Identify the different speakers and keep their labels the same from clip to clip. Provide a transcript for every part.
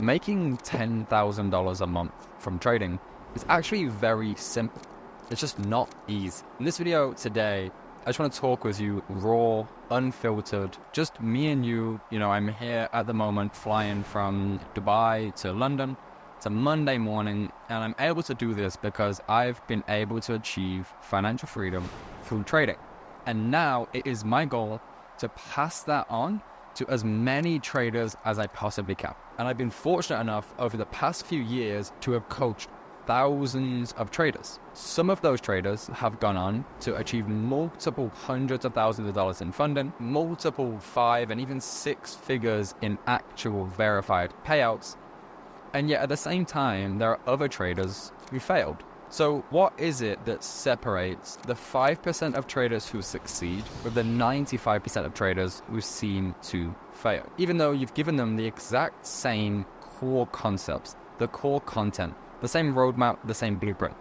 Speaker 1: Making $10,000 a month from trading is actually very simple. It's just not easy. In this video today, I just want to talk with you raw, unfiltered, just me and you. I'm here at the moment flying from Dubai to London. It's a Monday morning, and I'm able to do this because I've been able to achieve financial freedom through trading. And now it is my goal to pass that on to as many traders as I possibly can. And I've been fortunate enough over the past few years to have coached thousands of traders. Some of those traders have gone on to achieve multiple hundreds of thousands of dollars in funding, multiple 5 and even 6 figures in actual verified payouts. And yet at the same time, there are other traders who failed. So what is it that separates the 5% of traders who succeed with the 95% of traders who seem to fail? Even though you've given them the exact same core concepts, the core content, the same roadmap, the same blueprint.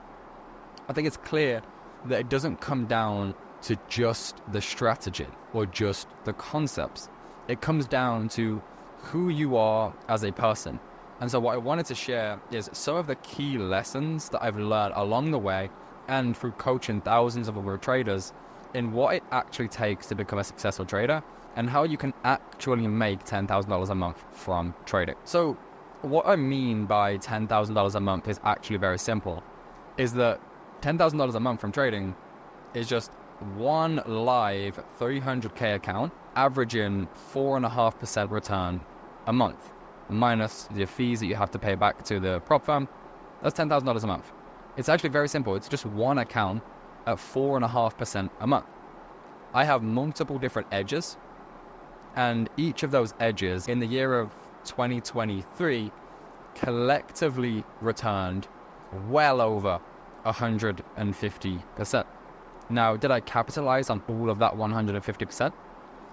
Speaker 1: I think it's clear that it doesn't come down to just the strategy or just the concepts. It comes down to who you are as a person. And so what I wanted to share is some of the key lessons that I've learned along the way and through coaching thousands of other traders in what it actually takes to become a successful trader and how you can actually make $10,000 a month from trading. So what I mean by $10,000 a month is actually very simple, is that $10,000 a month from trading is just one live 300K account averaging 4.5% return a month. Minus the fees that you have to pay back to the prop firm. That's $10,000 a month. It's actually very simple. It's just one account at 4.5% a month. I have multiple different edges, and each of those edges in the year of 2023 collectively returned well over 150%. Now, did I capitalize on all of that 150%?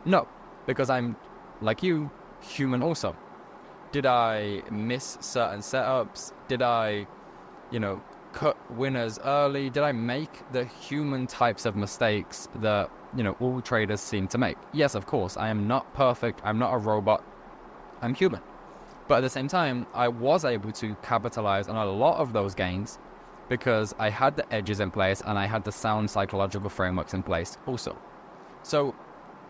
Speaker 1: No, because I'm, like you, human also. Did I miss certain setups? Did I, cut winners early? Did I make the human types of mistakes that, all traders seem to make? Yes, of course. I am not perfect. I'm not a robot. I'm human. But at the same time, I was able to capitalize on a lot of those gains because I had the edges in place and I had the sound psychological frameworks in place also. So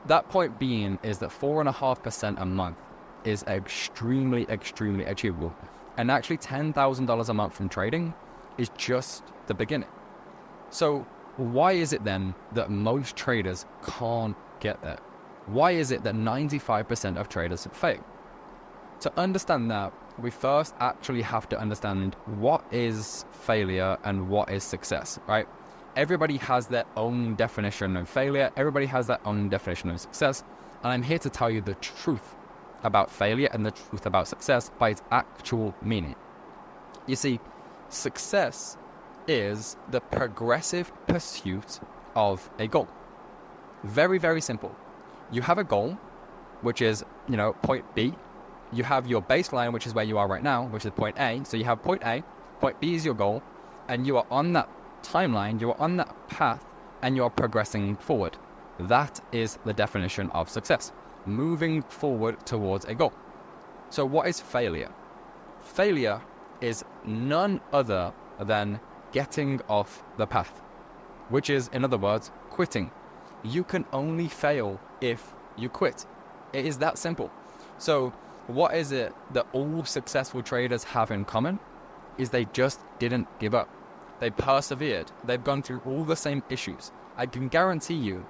Speaker 1: that point being is that 4.5% a month is extremely achievable. And actually $10,000 a month from trading is just the beginning. So why is it then that most traders can't get there? Why is it that 95% of traders fail? To understand that, we first actually have to understand what is failure and what is success, right? Everybody has their own definition of failure. Everybody has their own definition of success. And I'm here to tell you the truth about failure and the truth about success by its actual meaning. You see, success is the progressive pursuit of a goal. Very, very simple. You have a goal, which is, point B. You have your baseline, which is where you are right now, which is point A. So you have point A, point B is your goal, and you are on that timeline, you are on that path, and you are progressing forward. That is the definition of success. Moving forward towards a goal. So what is failure? Failure is none other than getting off the path, which is, in other words, quitting. You can only fail if you quit. It is that simple. So what is it that all successful traders have in common? Is they just didn't give up. They persevered. They've gone through all the same issues. I can guarantee you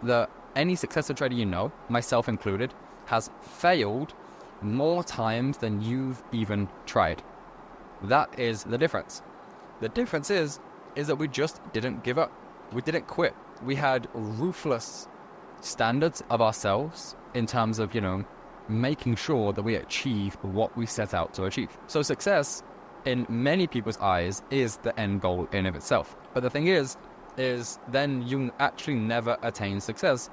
Speaker 1: that any successful trader myself included, has failed more times than you've even tried. That is the difference. The difference is that we just didn't give up. We didn't quit. We had ruthless standards of ourselves in terms of, making sure that we achieve what we set out to achieve. So success, in many people's eyes, is the end goal in of itself. But the thing is then you actually never attain success.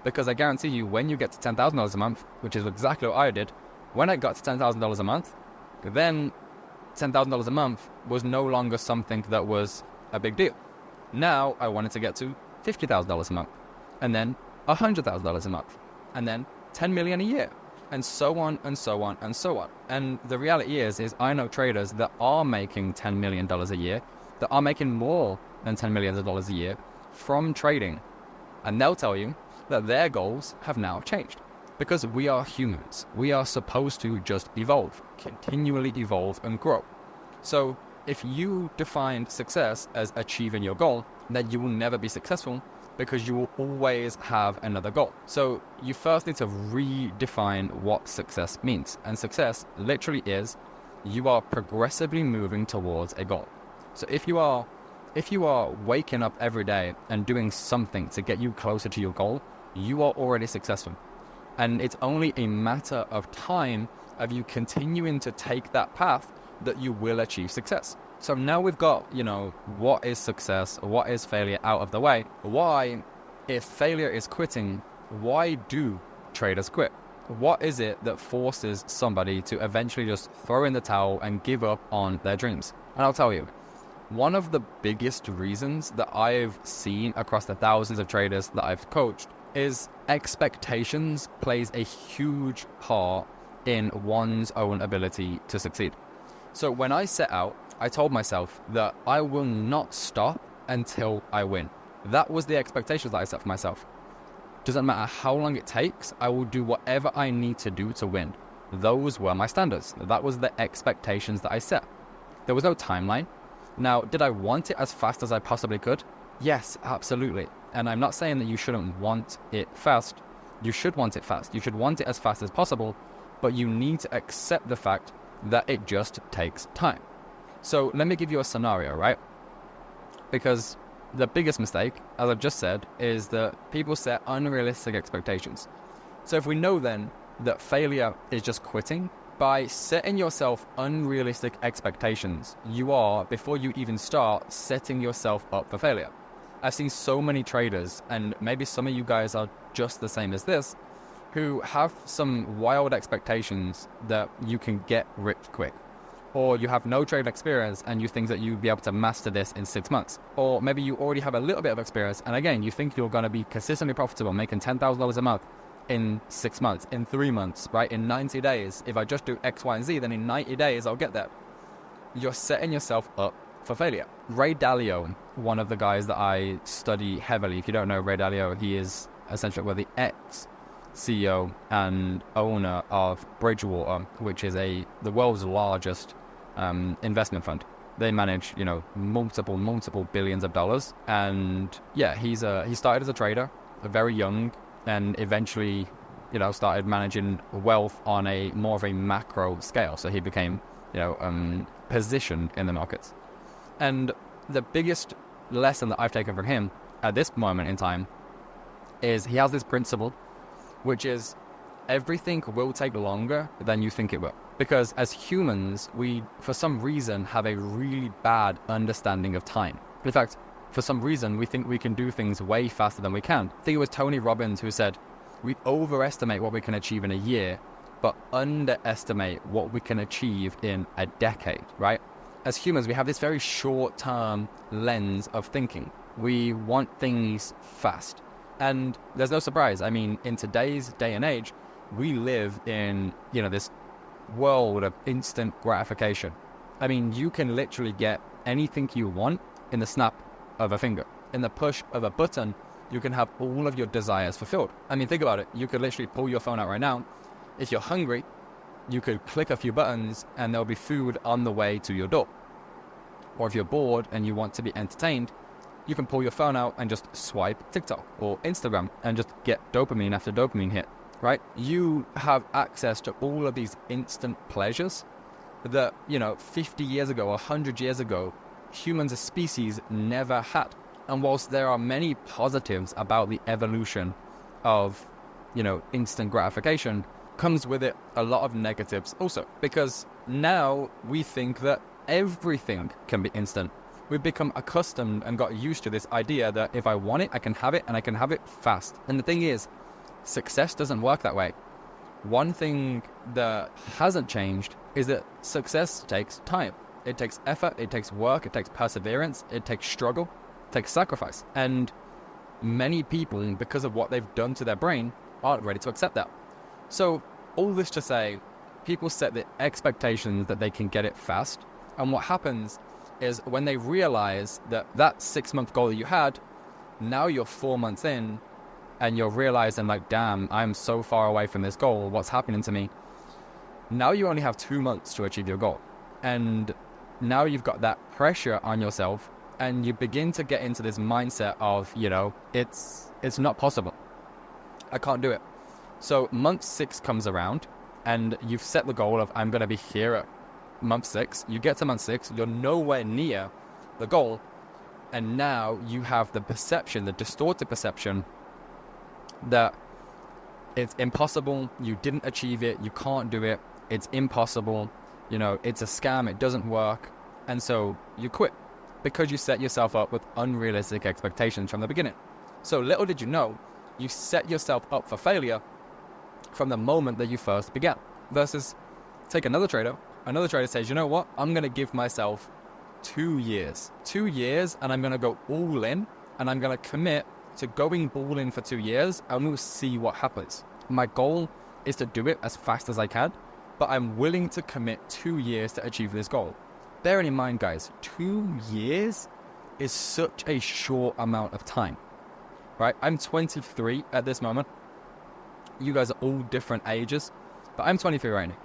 Speaker 1: Because I guarantee you, when you get to $10,000 a month, which is exactly what I did, when I got to $10,000 a month, then $10,000 a month was no longer something that was a big deal. Now I wanted to get to $50,000 a month, and then $100,000 a month, and then $10 million a year. and so on and so on and so on. And the reality is I know traders that are making $10 million a year, that are making more than $10 million a year from trading. And they'll tell you that their goals have now changed. Because we are humans. We are supposed to just evolve, continually evolve and grow. So if you define success as achieving your goal, then you will never be successful because you will always have another goal. So you first need to redefine what success means. And success literally is you are progressively moving towards a goal. So if you are waking up every day and doing something to get you closer to your goal, you are already successful. And it's only a matter of time of you continuing to take that path that you will achieve success. So now we've got, what is success, what is failure out of the way. Why, if failure is quitting, why do traders quit? What is it that forces somebody to eventually just throw in the towel and give up on their dreams? And I'll tell you, one of the biggest reasons that I've seen across the thousands of traders that I've coached is expectations plays a huge part in one's own ability to succeed. So when I set out, I told myself that I will not stop until I win. That was the expectations that I set for myself. Doesn't matter how long it takes, I will do whatever I need to do to win. Those were my standards. That was the expectations that I set. There was no timeline. Now, did I want it as fast as I possibly could? Yes, absolutely. And I'm not saying that you shouldn't want it fast. You should want it fast. You should want it as fast as possible, but you need to accept the fact that it just takes time. So let me give you a scenario, right? Because the biggest mistake, as I've just said, is that people set unrealistic expectations. So if we know then that failure is just quitting, by setting yourself unrealistic expectations, you are, before you even start, setting yourself up for failure. I've seen so many traders, and maybe some of you guys are just the same as this, who have some wild expectations that you can get rich quick. Or you have no trade experience and you think that you'll be able to master this in 6 months. Or maybe you already have a little bit of experience and again, you think you're going to be consistently profitable, making $10,000 a month in 6 months, in 3 months, right? In 90 days. If I just do X, Y, and Z, then in 90 days, I'll get there. You're setting yourself up for failure. Ray Dalio, one of the guys that I study heavily, if you don't know Ray Dalio, he is essentially the ex-CEO and owner of Bridgewater, which is the world's largest investment fund. They manage, multiple billions of dollars. And yeah, he started as a trader, very young, and eventually, started managing wealth on a more of a macro scale. So he became, positioned in the markets. And the biggest lesson that I've taken from him at this moment in time is he has this principle, which is everything will take longer than you think it will. Because as humans, we, for some reason, have a really bad understanding of time. In fact, for some reason, we think we can do things way faster than we can. I think it was Tony Robbins who said, we overestimate what we can achieve in a year, but underestimate what we can achieve in a decade, right? As humans, we have this very short-term lens of thinking. We want things fast. And there's no surprise. I mean, in today's day and age, we live in, this world of instant gratification. I mean, you can literally get anything you want in the snap of a finger. In the push of a button, you can have all of your desires fulfilled. I mean, think about it. You could literally pull your phone out right now. If you're hungry, you could click a few buttons and there'll be food on the way to your door. Or if you're bored and you want to be entertained, you can pull your phone out and just swipe TikTok or Instagram and just get dopamine after dopamine hit, right? You have access to all of these instant pleasures that, 50 years ago, 100 years ago, humans as species never had. And whilst there are many positives about the evolution of, instant gratification, comes with it a lot of negatives also. Because now we think that everything can be instant. We've become accustomed and got used to this idea that if I want it, I can have it, and I can have it fast. And the thing is, success doesn't work that way. One thing that hasn't changed is that success takes time. It takes effort, it takes work, it takes perseverance, it takes struggle, it takes sacrifice. And many people, because of what they've done to their brain, aren't ready to accept that. So all this to say, people set the expectations that they can get it fast. And what happens is when they realize that that 6-month goal that you had, now you're 4 months in and you're realizing like, damn, I'm so far away from this goal. What's happening to me? Now you only have 2 months to achieve your goal. And now you've got that pressure on yourself and you begin to get into this mindset of, you know, it's not possible. I can't do it. So month 6 comes around and you've set the goal of, I'm going to be here at month 6. You get to month 6, you're nowhere near the goal. And now you have the perception, the distorted perception that it's impossible. You didn't achieve it. You can't do it. It's impossible. You know, it's a scam. It doesn't work. And so you quit because you set yourself up with unrealistic expectations from the beginning. So little did you know, you set yourself up for failure from the moment that you first began. Versus take another trader. Another trader says, you know what? I'm going to give myself 2 years. 2 years and I'm going to go all in and I'm going to commit to going all in for 2 years and we'll see what happens. My goal is to do it as fast as I can, but I'm willing to commit 2 years to achieve this goal. Bearing in mind, guys, 2 years is such a short amount of time, right? I'm 23 at this moment. You guys are all different ages, but I'm 23 right now.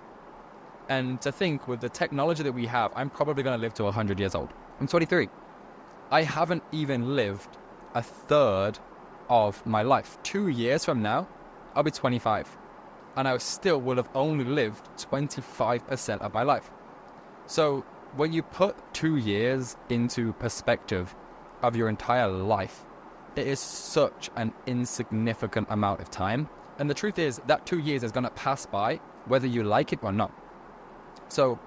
Speaker 1: And to think with the technology that we have, I'm probably going to live to 100 years old. I'm 23. I haven't even lived a third of my life. 2 years from now, I'll be 25. And I still will have only lived 25% of my life. So when you put 2 years into perspective of your entire life, it is such an insignificant amount of time. And the truth is that 2 years is going to pass by whether you like it or not. So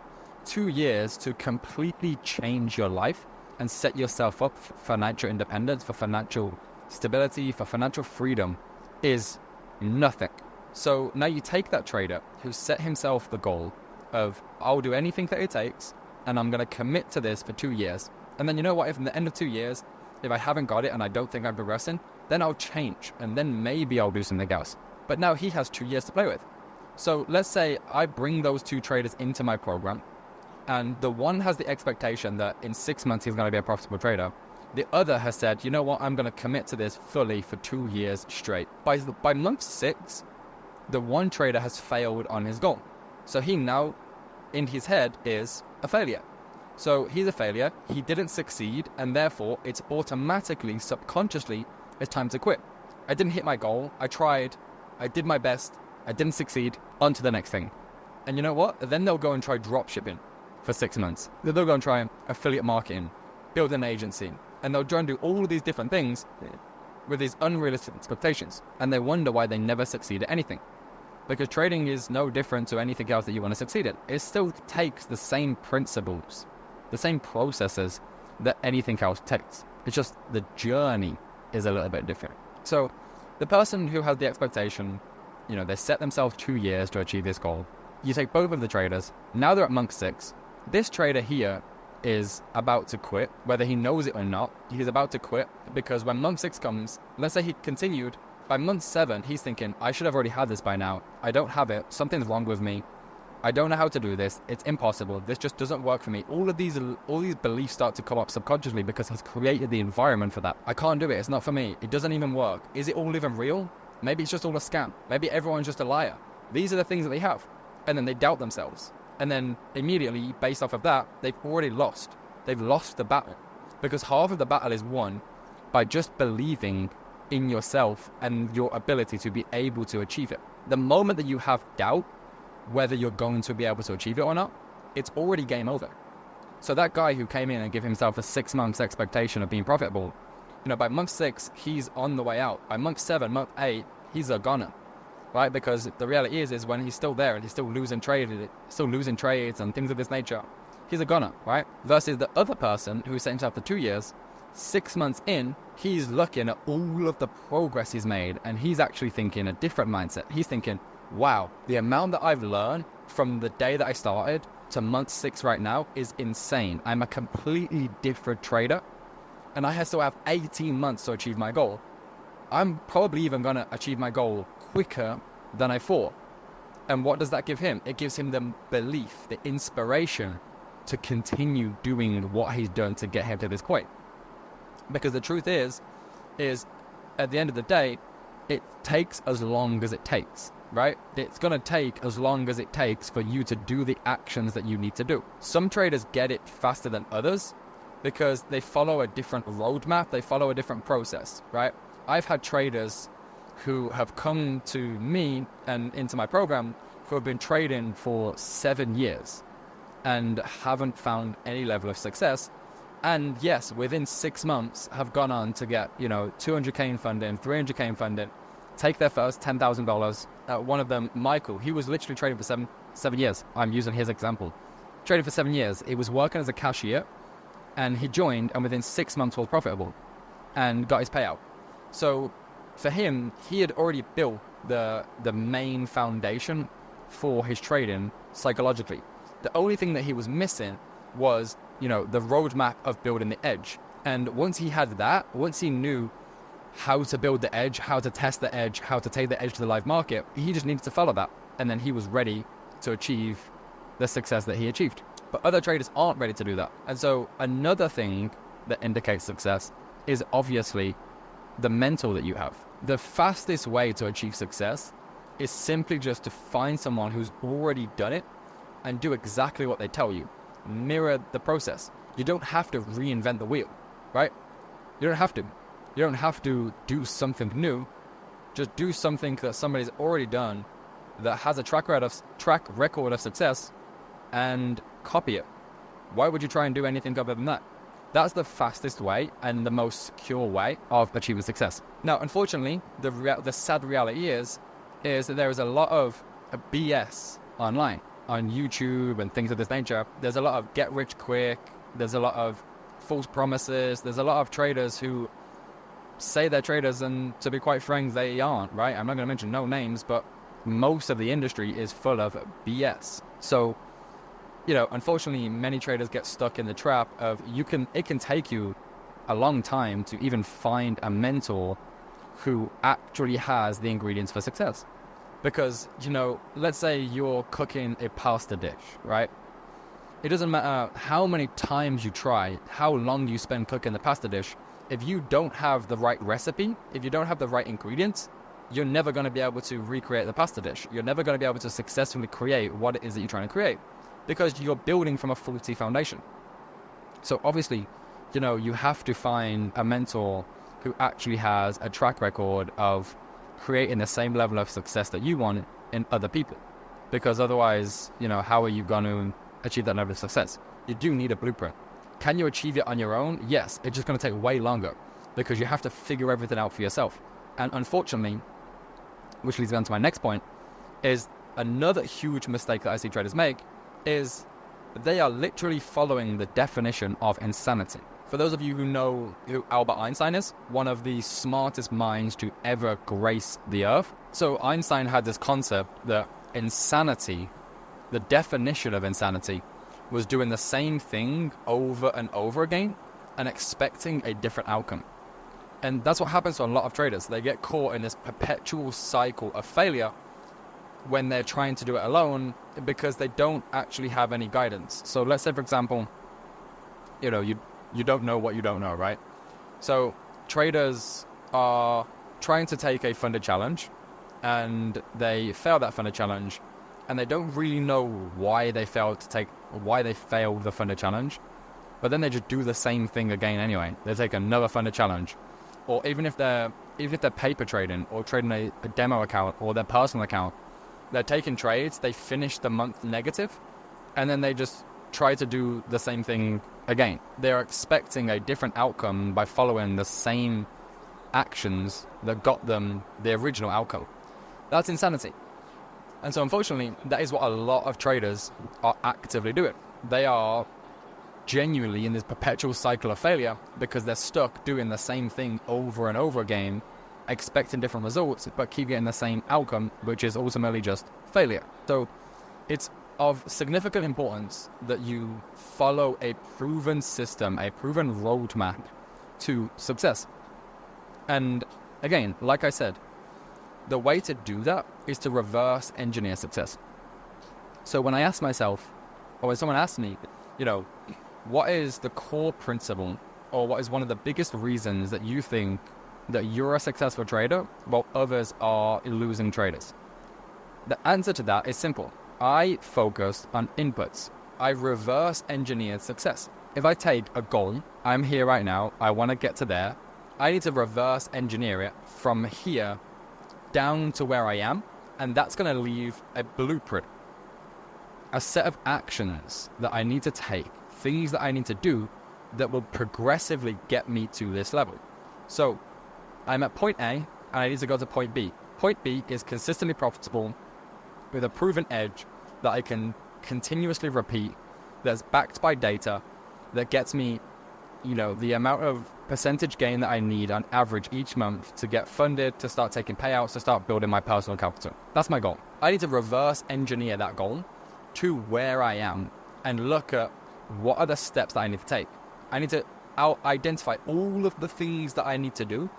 Speaker 1: 2 years to completely change your life and set yourself up for financial independence, for financial stability, for financial freedom is nothing. So now you take that trader who set himself the goal of, I'll do anything that it takes and I'm going to commit to this for 2 years. And then you know what, if in the end of 2 years, if I haven't got it and I don't think I'm progressing, then I'll change and then maybe I'll do something else. But now he has 2 years to play with. So let's say I bring those 2 traders into my program and the one has the expectation that in 6 months he's going to be a profitable trader. The other has said, you know what, I'm going to commit to this fully for 2 years straight. By month 6, the one trader has failed on his goal. So he now, in his head, is a failure. So he's a failure, he didn't succeed, and therefore it's automatically, subconsciously, it's time to quit. I didn't hit my goal, I tried, I did my best, I didn't succeed, on to the next thing. And you know what? Then they'll go and try drop shipping for 6 months. They'll go and try affiliate marketing, build an agency, and they'll try and do all of these different things with these unrealistic expectations. And they wonder why they never succeed at anything. Because trading is no different to anything else that you want to succeed at. It still takes the same principles, the same processes that anything else takes. It's just the journey is a little bit different. So the person who has the expectation, you know, they set themselves 2 years to achieve this goal. You take both of the traders. Now they're at month 6. This trader here is about to quit, whether he knows it or not. He's about to quit because when month 6 comes, let's say he continued, by month 7, he's thinking, I should have already had this by now. I don't have it. Something's wrong with me. I don't know how to do this. It's impossible. This just doesn't work for me. All these beliefs start to come up subconsciously because he's created the environment for that. I can't do it. It's not for me. It doesn't even work. Is it all even real? Maybe it's just all a scam. Maybe everyone's just a liar. These are the things that they have. And then they doubt themselves. And then immediately, based off of that, they've already lost. They've lost the battle. Because half of the battle is won by just believing in yourself and your ability to be able to achieve it. The moment that you have doubt whether you're going to be able to achieve it or not, it's already game over. So that guy who came in and gave himself a 6 months expectation of being profitable, you know, by month 6, he's on the way out. By month 7, month 8, he's a goner, right? Because the reality is when he's still there and he's still losing trades and things of this nature, he's a goner, right? Versus the other person who set himself for 2 years, 6 months in, he's looking at all of the progress he's made and he's actually thinking a different mindset. He's thinking, wow, the amount that I've learned from the day that I started to month 6 right now is insane. I'm a completely different trader and I still have 18 months to achieve my goal. I'm probably even going to achieve my goal quicker than I thought. And what does that give him? It gives him the belief, the inspiration to continue doing what he's done to get him to this point. Because the truth is at the end of the day, it takes as long as it takes, right? It's going to take as long as it takes for you to do the actions that you need to do. Some traders get it faster than others because they follow a different roadmap. They follow a different process, right? I've had traders who have come to me and into my program who have been trading for 7 years and haven't found any level of success. And yes, within 6 months have gone on to get, $200K in funding, $300K in funding, take their first $10,000. One of them, Michael, he was literally trading for seven years. I'm using his example. Trading for 7 years. He was working as a cashier and he joined and within 6 months was profitable and got his payout. So for him, he had already built the main foundation for his trading psychologically. The only thing that he was missing was, the roadmap of building the edge. And once he had that, once he knew how to build the edge, how to test the edge, how to take the edge to the live market, he just needed to follow that. And then he was ready to achieve the success that he achieved. But other traders aren't ready to do that. And so another thing that indicates success is obviously the mental that you have. The fastest way to achieve success is simply just to find someone who's already done it and do exactly what they tell you. Mirror the process. You don't have to reinvent the wheel, right? You don't have to. You don't have to do something new. Just do something that somebody's already done that has a track record of success and copy it. Why would you try and do anything other than that? That's the fastest way and the most secure way of achieving success. Now, unfortunately, the sad reality is that there is a lot of BS online, on YouTube and things of this nature. There's a lot of get rich quick. There's a lot of false promises. There's a lot of traders who say they're traders and, to be quite frank, they aren't, right? I'm not going to mention no names, but most of the industry is full of BS. So, unfortunately, many traders get stuck in the trap of it can take you a long time to even find a mentor who actually has the ingredients for success. Because, let's say you're cooking a pasta dish, right? It doesn't matter how many times you try, how long you spend cooking the pasta dish. If you don't have the right recipe, if you don't have the right ingredients, you're never going to be able to recreate the pasta dish. You're never going to be able to successfully create what it is that you're trying to create because you're building from a faulty foundation. So obviously, you have to find a mentor who actually has a track record of creating the same level of success that you want in other people. Because otherwise, how are you going to achieve that level of success? You do need a blueprint. Can you achieve it on your own? Yes, it's just going to take way longer because you have to figure everything out for yourself. And unfortunately, which leads me on to my next point, is another huge mistake that I see traders make is they are literally following the definition of insanity. For those of you who know who Albert Einstein is, one of the smartest minds to ever grace the earth. So Einstein had this concept that insanity, the definition of insanity, was doing the same thing over and over again and expecting a different outcome. And that's what happens to a lot of traders. They get caught in this perpetual cycle of failure when they're trying to do it alone because they don't actually have any guidance. So let's say, for example, you don't know what you don't know, right? So traders are trying to take a funded challenge and they fail that funded challenge and they don't really know why they failed the funded challenge, but then they just do the same thing again anyway. They take another funded challenge. Or even if they're paper trading or trading a demo account or their personal account, they're taking trades, they finish the month negative, and then they just try to do the same thing again. They're expecting a different outcome by following the same actions that got them the original outcome. That's insanity. And so unfortunately, that is what a lot of traders are actively doing. They are genuinely in this perpetual cycle of failure because they're stuck doing the same thing over and over again, expecting different results, but keep getting the same outcome, which is ultimately just failure. So it's of significant importance that you follow a proven system, a proven roadmap to success. And again, like I said, the way to do that is to reverse engineer success. So when I ask myself, or when someone asks me, what is the core principle, or what is one of the biggest reasons that you think that you're a successful trader while others are losing traders? The answer to that is simple. I focus on inputs. I reverse engineer success. If I take a goal, I'm here right now, I want to get to there, I need to reverse engineer it from here down to where I am, and that's going to leave a blueprint, a set of actions that I need to take, things that I need to do that will progressively get me to this level. So I'm at point A, and I need to go to point B. Point B is consistently profitable with a proven edge that I can continuously repeat, that's backed by data, that gets me, the amount of percentage gain that I need on average each month to get funded, to start taking payouts, to start building my personal capital. That's my goal. I need to reverse engineer that goal to where I am and look at what are the steps that I need to take. I need to identify all of the things that I need to do.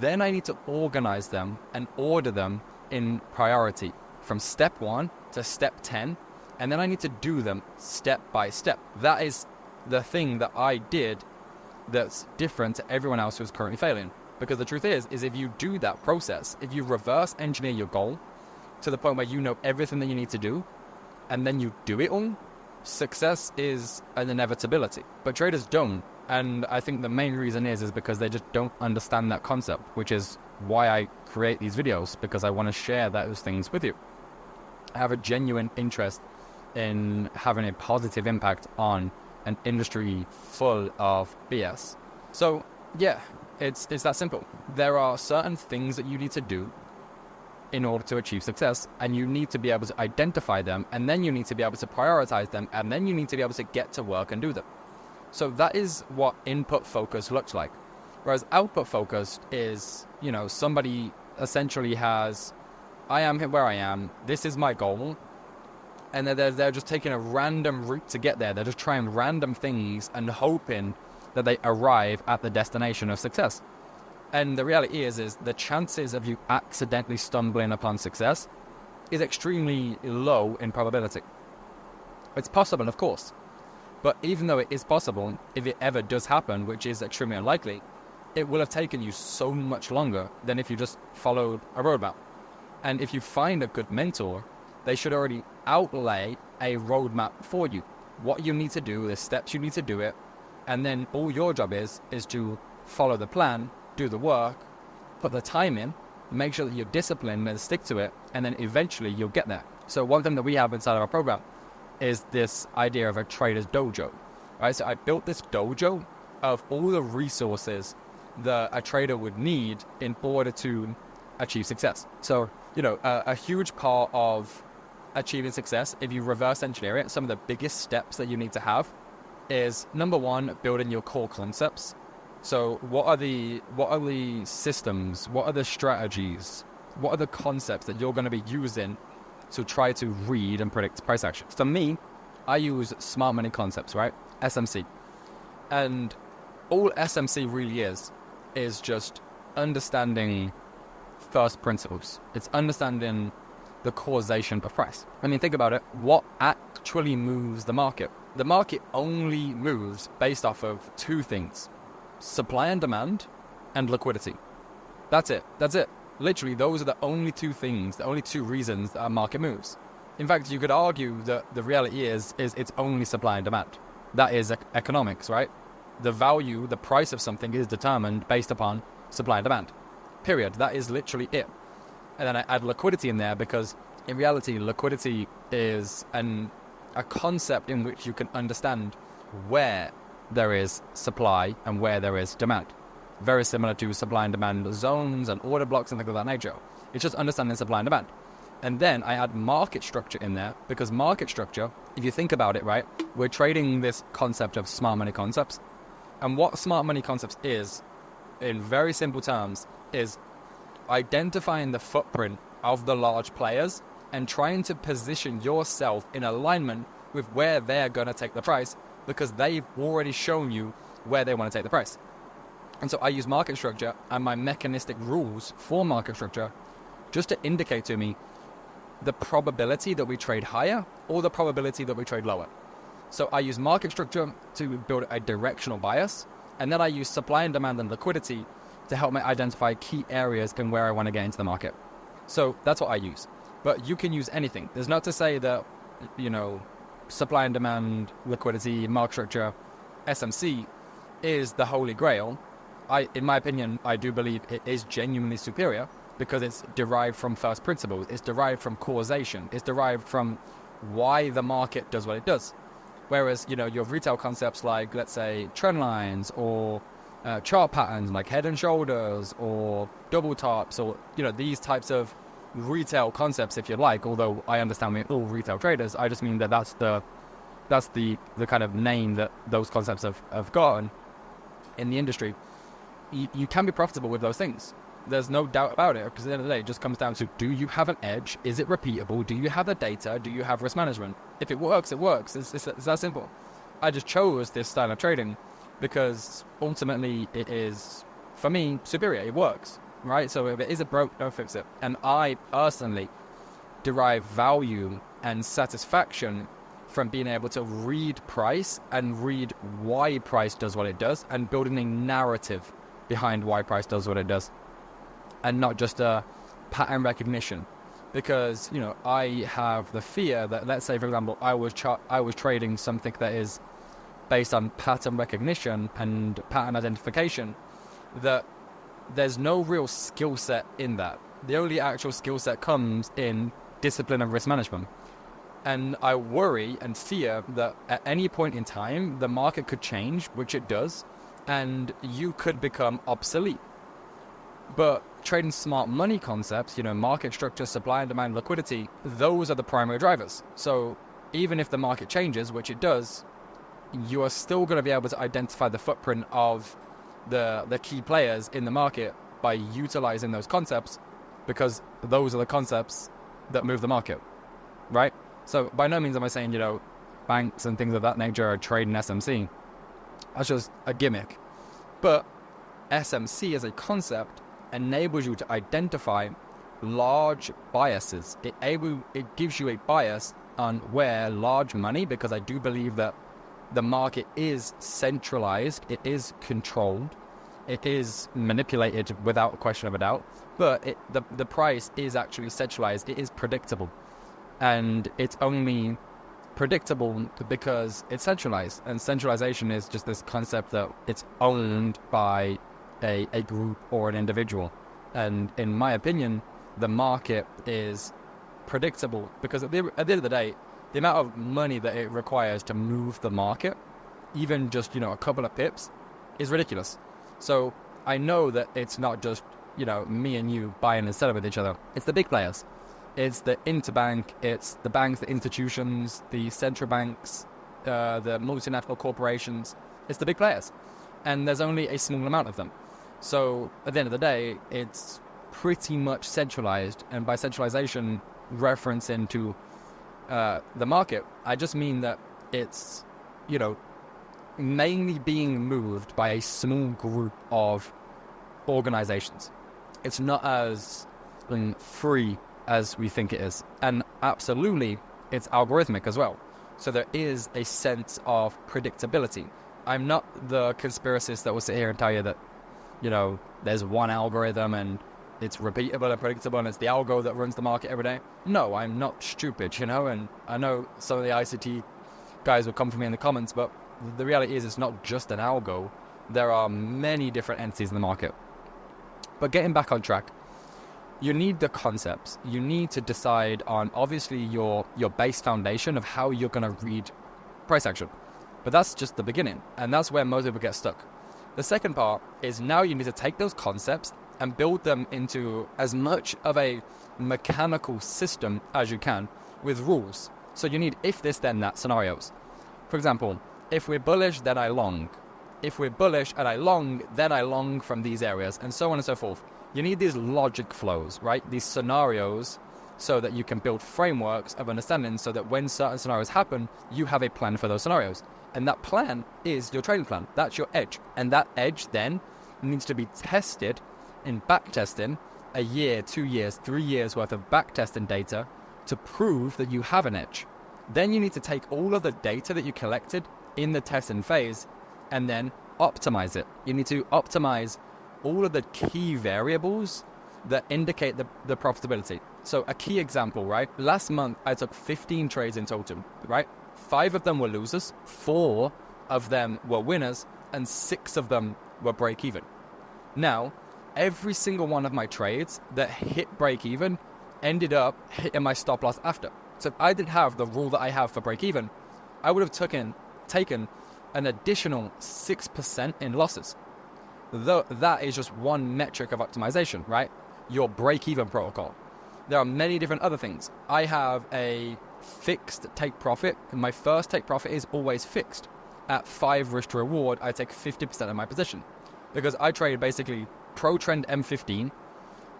Speaker 1: Then I need to organize them and order them in priority from step 1 to step 10. And then I need to do them step by step. That is the thing that I did that's different to everyone else who's currently failing. Because the truth is if you do that process, if you reverse engineer your goal to the point where you know everything that you need to do, and then you do it all, success is an inevitability. But traders don't. And I think the main reason is because they just don't understand that concept, which is why I create these videos, because I want to share those things with you. I have a genuine interest in having a positive impact on an industry full of BS. So yeah, it's that simple. There are certain things that you need to do in order to achieve success, and you need to be able to identify them, and then you need to be able to prioritize them, and then you need to be able to get to work and do them. So that is what input focus looks like. Whereas output focused is, somebody essentially has, I am where I am, this is my goal, and they're just taking a random route to get there. They're just trying random things and hoping that they arrive at the destination of success. And the reality is the chances of you accidentally stumbling upon success is extremely low in probability. It's possible, of course. But even though it is possible, if it ever does happen, which is extremely unlikely, it will have taken you so much longer than if you just followed a roadmap. And if you find a good mentor, they should already outlay a roadmap for you. What you need to do, the steps you need to do it, and then all your job is to follow the plan, do the work, put the time in, make sure that you're disciplined and stick to it, and then eventually you'll get there. So one thing that we have inside of our program is this idea of a trader's dojo, right? So I built this dojo of all the resources that a trader would need in order to achieve success. So, a huge part of achieving success, if you reverse engineer it, some of the biggest steps that you need to have is, number 1, building your core concepts. So what are the systems, what are the strategies, what are the concepts that you're going to be using to try to read and predict price action? For me, I use smart money concepts, right? SMC. And all SMC really is just understanding first principles. It's understanding the causation of price. I mean, think about it. What actually moves the market? The market only moves based off of 2 things: supply and demand and liquidity. That's it. Literally, those are the only 2 things, the only 2 reasons that a market moves. In fact, you could argue that the reality is it's only supply and demand. That is economics, right? The value, the price of something is determined based upon supply and demand. Period. That is literally it. And then I add liquidity in there because in reality, liquidity is a concept in which you can understand where there is supply and where there is demand. Very similar to supply and demand zones and order blocks and things of that nature. It's just understanding supply and demand. And then I add market structure in there because market structure, if you think about it, right, we're trading this concept of smart money concepts. And what smart money concepts is, in very simple terms, is identifying the footprint of the large players and trying to position yourself in alignment with where they're going to take the price because they've already shown you where they want to take the price. And so I use market structure and my mechanistic rules for market structure just to indicate to me the probability that we trade higher or the probability that we trade lower. So I use market structure to build a directional bias, and then I use supply and demand and liquidity to help me identify key areas in where I want to get into the market. So that's what I use. But you can use anything. There's not to say that, supply and demand, liquidity, market structure, SMC is the holy grail. In my opinion, I do believe it is genuinely superior because it's derived from first principles. It's derived from causation. It's derived from why the market does what it does. Whereas, your retail concepts like, let's say, trend lines or chart patterns like head and shoulders or double tops or, these types of retail concepts, if you like, although I understand we're all retail traders, I just mean that that's the kind of name that those concepts have gotten in the industry. You can be profitable with those things. There's no doubt about it, because at the end of the day, it just comes down to, do you have an edge? Is it repeatable? Do you have the data? Do you have risk management? If it works, it works. It's that simple. I just chose this style of trading because ultimately it is, for me, superior. It works, right? So if it is broke, don't fix it. And I personally derive value and satisfaction from being able to read price and read why price does what it does and building a narrative behind why price does what it does, and not just a pattern recognition. Because, I have the fear that, let's say, for example, I was trading something that is based on pattern recognition and pattern identification, that there's no real skill set in that. The only actual skill set comes in discipline and risk management. And I worry and fear that at any point in time, the market could change, which it does, and you could become obsolete. But trading smart money concepts, market structure, supply and demand, liquidity, those are the primary drivers. So even if the market changes, which it does, you are still going to be able to identify the footprint of the key players in the market by utilizing those concepts, because those are the concepts that move the market, right? So by no means am I saying, banks and things of that nature are trading SMC. That's just a gimmick. But SMC as a concept enables you to identify large biases. It gives you a bias on where large money, because I do believe that the market is centralized, it is controlled, it is manipulated without a question of a doubt, but the price is actually centralized, it is predictable. And it's only predictable because it's centralized. And centralization is just this concept that it's owned by a group or an individual. And in my opinion, the market is predictable because at the end of the day, the amount of money that it requires to move the market, even just, a couple of pips, is ridiculous. So I know that it's not just, me and you buying and selling with each other. It's the big players. It's the interbank, it's the banks, the institutions, the central banks, the multinational corporations. It's the big players. And there's only a small amount of them. So at the end of the day, it's pretty much centralized. And by centralization, referencing to the market, I just mean that it's, mainly being moved by a small group of organizations. It's not as free as we think it is. And absolutely, it's algorithmic as well. So there is a sense of predictability. I'm not the conspiracist that will sit here and tell you that, there's one algorithm and it's repeatable and predictable and it's the algo that runs the market every day. No, I'm not stupid, and I know some of the ICT guys will come for me in the comments, but the reality is it's not just an algo. There are many different entities in the market. But getting back on track, you need the concepts. You need to decide on, obviously, your base foundation of how you're going to read price action. But that's just the beginning, and that's where most people get stuck. The second part is now you need to take those concepts and build them into as much of a mechanical system as you can with rules. So you need if this, then that scenarios. For example, if we're bullish, then I long. If we're bullish and I long, then I long from these areas, and so on and so forth. You need these logic flows, right? These scenarios, so that you can build frameworks of understanding so that when certain scenarios happen, you have a plan for those scenarios. And that plan is your trading plan. That's your edge. And that edge then needs to be tested in back testing a year, 2 years, 3 years worth of backtesting data to prove that you have an edge. Then you need to take all of the data that you collected in the testing phase and then optimize it. You need to optimize all of the key variables that indicate the profitability. So a key example, right? Last month, I took 15 trades in total, right? 5 of them were losers, 4 of them were winners, and 6 of them were break even. Now, every single one of my trades that hit break even ended up hitting my stop loss after. So if I didn't have the rule that I have for break even, I would have taken an additional 6% in losses. Though that is just one metric of optimization, right? Your break even protocol. There are many different other things. I have a fixed take profit, and my first take profit is always fixed. At 5 risk to reward, I take 50% of my position because I trade basically pro trend M15.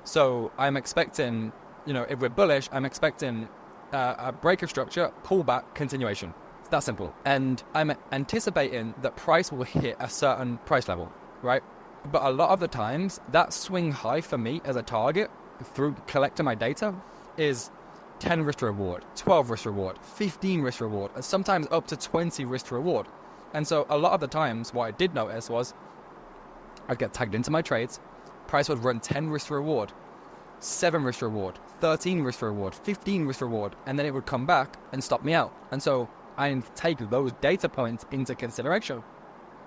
Speaker 1: So I'm expecting, if we're bullish, I'm expecting a breaker structure, pullback, continuation. It's that simple. And I'm anticipating that price will hit a certain price level, right? But a lot of the times, that swing high for me as a target through collecting my data is 10 risk to reward, 12 risk to reward, 15 risk to reward, and sometimes up to 20 risk to reward. And so a lot of the times, what I did notice was I'd get tagged into my trades, price would run 10 risk to reward, 7 risk to reward, 13 risk to reward, 15 risk to reward, and then it would come back and stop me out. And so I take those data points into consideration,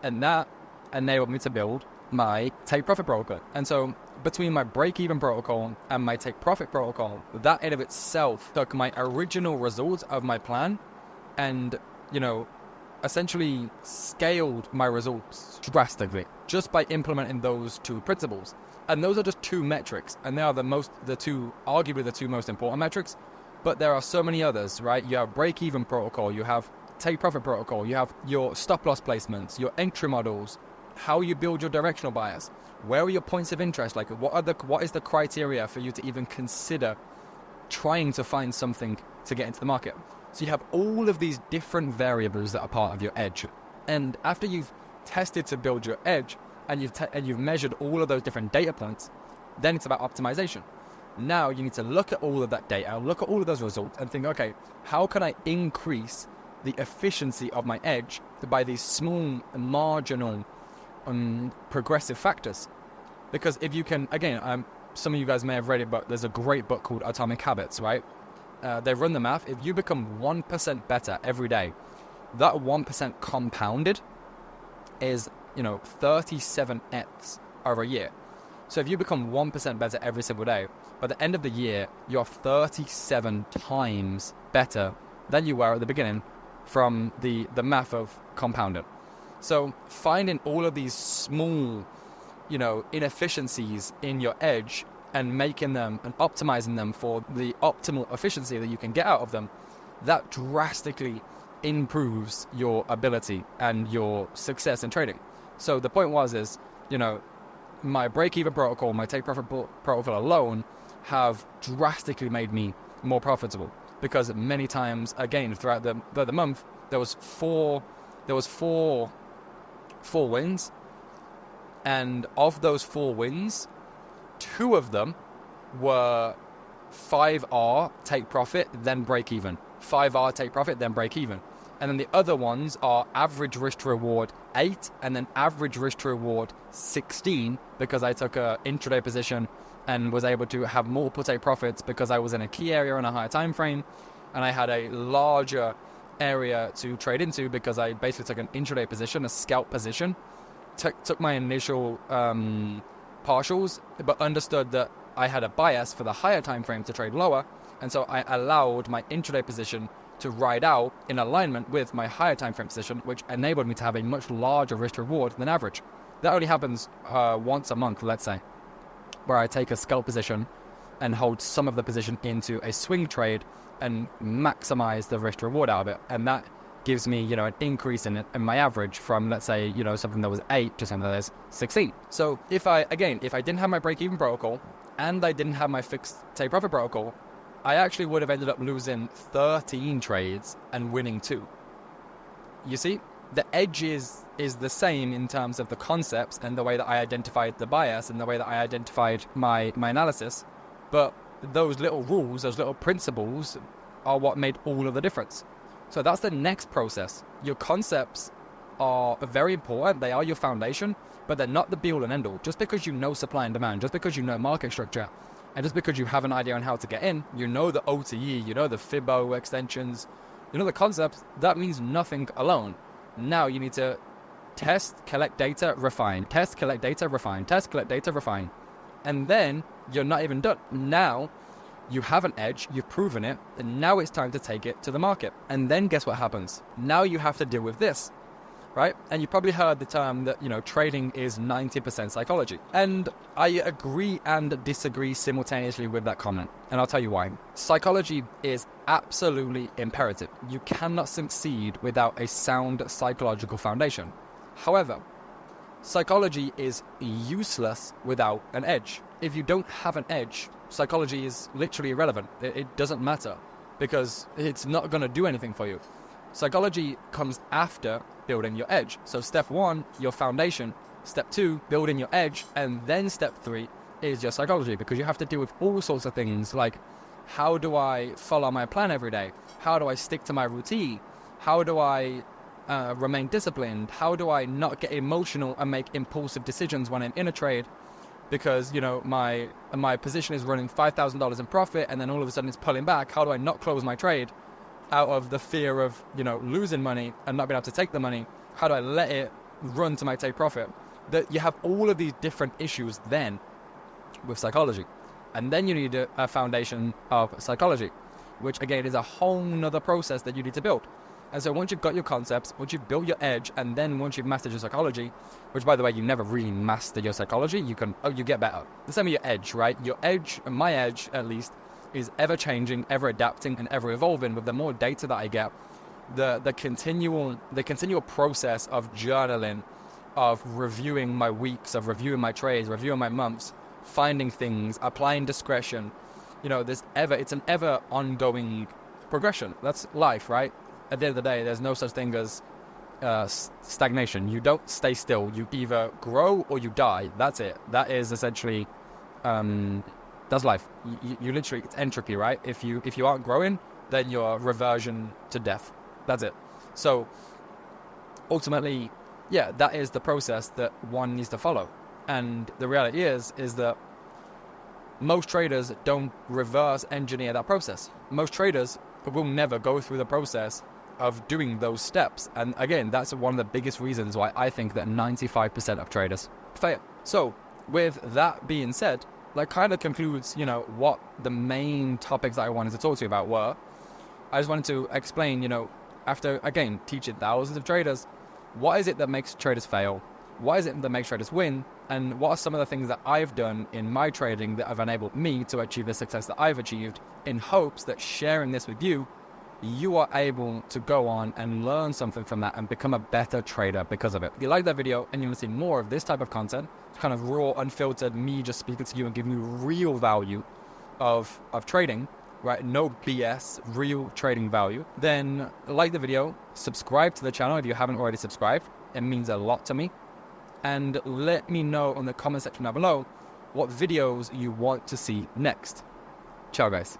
Speaker 1: and that enabled me to build my take profit protocol. And so between my break even protocol and my take profit protocol, that in of itself took my original results of my plan and, essentially scaled my results drastically just by implementing those 2 principles. And those are just 2 metrics, and they are arguably the 2 most important metrics, but there are so many others, right? You have break even protocol, you have take profit protocol, you have your stop loss placements, your entry models, how you build your directional bias, where are your points of interest, like what is the criteria for you to even consider trying to find something to get into the market. So you have all of these different variables that are part of your edge. And after you've tested to build your edge and you've measured all of those different data points, then it's about optimization. Now you need to look at all of that data, look at all of those results and think, okay, how can I increase the efficiency of my edge by these small marginal progressive factors? Because if you can, again, some of you guys may have read it, but there's a great book called Atomic Habits, right? They run the math. If you become 1% better every day, that 1% compounded is, 37x over a year. So if you become 1% better every single day, by the end of the year, you're 37 times better than you were at the beginning from the math of compounding. So finding all of these small, inefficiencies in your edge and making them and optimizing them for the optimal efficiency that you can get out of them, that drastically improves your ability and your success in trading. So the point is, my break-even protocol, my take-profit protocol alone have drastically made me more profitable because many times, again, throughout the month, there was four wins, and of those 4 wins, 2 of them were 5R take profit, then break even. 5R take profit, then break even. And then the other ones are average risk to reward 8 and then average risk to reward 16 because I took a intraday position and was able to have multiple take profits because I was in a key area on a higher time frame and I had a larger area to trade into because I basically took an intraday position, a scalp position, took my initial partials, but understood that I had a bias for the higher time frame to trade lower, and so I allowed my intraday position to ride out in alignment with my higher time frame position, which enabled me to have a much larger risk to reward than average. That only happens once a month, let's say, where I take a scalp position and hold some of the position into a swing trade and maximize the risk to reward out of it, and that gives me, an increase in my average from, let's say, something that was 8 to something that is 16. So if I didn't have my break-even protocol and I didn't have my fixed take profit protocol, I actually would have ended up losing 13 trades and winning 2. You see? The edge is the same in terms of the concepts and the way that I identified the bias and the way that I identified my analysis. But those little rules, those little principles are what made all of the difference. So that's the next process. Your concepts are very important. They are your foundation, but they're not the be-all and end-all. Just because you know supply and demand, just because you know market structure, and just because you have an idea on how to get in, you know the OTE, you know the Fibbo extensions, you know the concepts, that means nothing alone. Now you need to test, collect data, refine. Test, collect data, refine. Test, collect data, refine. And then you're not even done. Now you have an edge, you've proven it, and now it's time to take it to the market. And then guess what happens? Now you have to deal with this, right? And you probably heard the term that, trading is 90% psychology. And I agree and disagree simultaneously with that comment. And I'll tell you why. Psychology is absolutely imperative. You cannot succeed without a sound psychological foundation. However, psychology is useless without an edge. If you don't have an edge, psychology is literally irrelevant. It doesn't matter because it's not going to do anything for you. Psychology comes after building your edge. So step 1, your foundation. Step 2, building your edge. And then step 3 is your psychology, because you have to deal with all sorts of things like, how do I follow my plan every day? How do I stick to my routine? How do I remain disciplined? How do I not get emotional and make impulsive decisions when I'm in a trade? Because, my position is running $5,000 in profit and then all of a sudden it's pulling back. How do I not close my trade out of the fear of, losing money and not being able to take the money? How do I let it run to my take profit? That you have all of these different issues then with psychology. And then you need a foundation of psychology, which again is a whole nother process that you need to build. And so once you've got your concepts, once you've built your edge, and then once you've mastered your psychology, which by the way, you never really master your psychology, you get better. The same with your edge, right? Your edge, my edge at least, is ever changing, ever adapting, and ever evolving. With the more data that I get, the continual process of journaling, of reviewing my weeks, of reviewing my trades, reviewing my months, finding things, applying discretion, it's an ever ongoing progression. That's life, right? At the end of the day, there's no such thing as stagnation. You don't stay still. You either grow or you die. That's it. That is essentially, that's life. You literally, it's entropy, right? If you aren't growing, then you're reversion to death. That's it. So ultimately, yeah, that is the process that one needs to follow. And the reality is that most traders don't reverse engineer that process. Most traders will never go through the process of doing those steps. And again, that's one of the biggest reasons why I think that 95% of traders fail. So with that being said, that kind of concludes, what the main topics that I wanted to talk to you about were. I just wanted to explain, after, again, teaching thousands of traders, what is it that makes traders fail? What is it that makes traders win? And what are some of the things that I've done in my trading that have enabled me to achieve the success that I've achieved, in hopes that sharing this with you, you are able to go on and learn something from that and become a better trader because of it. If you like that video and you want to see more of this type of content, kind of raw, unfiltered, me just speaking to you and giving you real value of trading, right? No BS, real trading value, then like the video, subscribe to the channel if you haven't already subscribed. It means a lot to me. And let me know in the comment section down below what videos you want to see next. Ciao, guys.